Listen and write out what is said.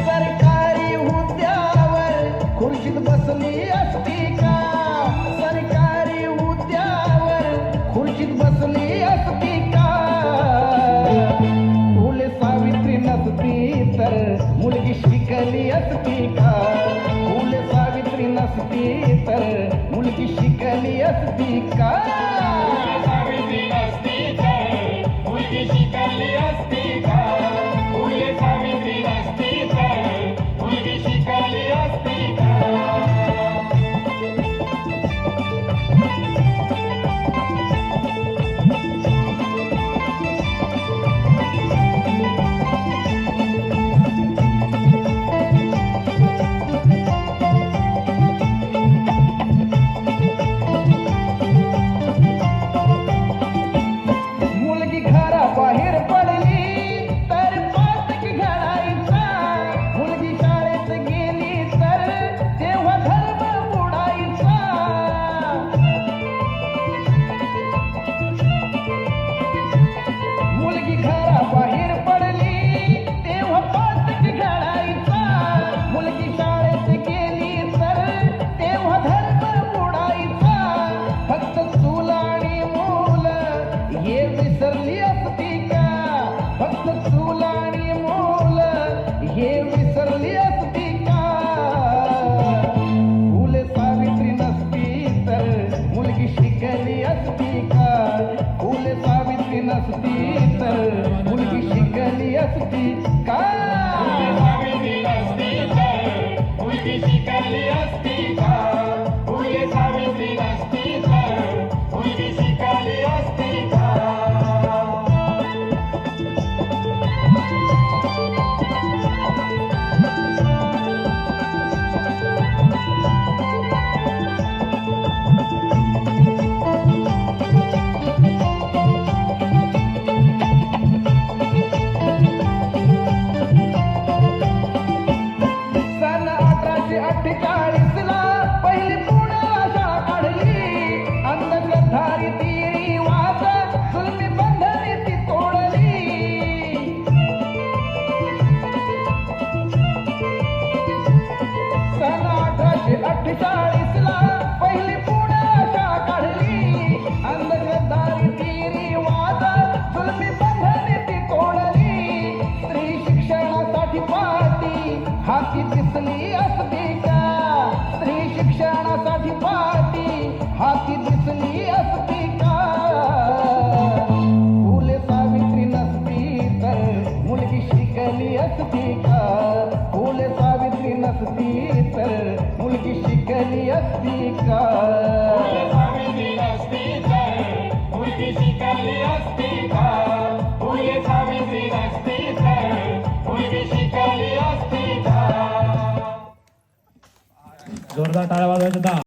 सरकारी हुद्द्यावर खुर्चीत बसली असती का? सरकारी हुद्द्यावर खुर्चीत बसली असती का? फुले सावित्री नसती तर मुलगी शिकली असती का? फुले सावित्री नसती तर मुलगी शिकली असती का? सावित्री नसती तर मुलगी शिकली असती का? फुले सावित्री नसती तर मुलगी शिकली असती का? मुलगी घराबाहेर पडली तर पातक घालायचा. मुलगी शाळेत गेली तर तेव्हा धर्म बुडायचा. मुलगी घराबाहेर पडली तेव्हा पातक घालायचा. मुलगी शाळेत गेली तर तेव्हा धर्म बुडायचा. फक्त चूल आणि मूल हे विसरली असती का? फक्त चूल आणि मूल हे विसरली असती का? फुले सावित्री नसती तर मुलगी शिकली असती का? फुले सावित्री नसती तर मुलगी शिकली असती का? सावित्री नसती तर मुलगी शिकली असती का? फुले सावित्री नसती तर मुलगी शिकली असती का? सन 1848 ला पहिली पुण्याला शाळा काढली. अंधश्रद्धारी ती रिवाज जुलमी बंधने ती तोडली. सन 1848 ला पहिली पुण्याला शाळा काढली. अंधश्रद्धारी ती रिवाज जुलमी बंधने ती तोडली. स्त्री शिक्षणासाठी पाठी हाती दिसली असती का? स्त्री शिक्षणासाठी पाठी हाती दिसली असती का? फुले सावित्री नसती तर मुलगी शिकली असती का? फुले सावित्री नसती तर मुलगी शिकली असती का? फुले सावित्री नसती तर मुलगी शिकली असती का? फुले सावित्री नसती तर मुलगी शिकली असती का? जोरदार टाळ्या वाजवायच्या.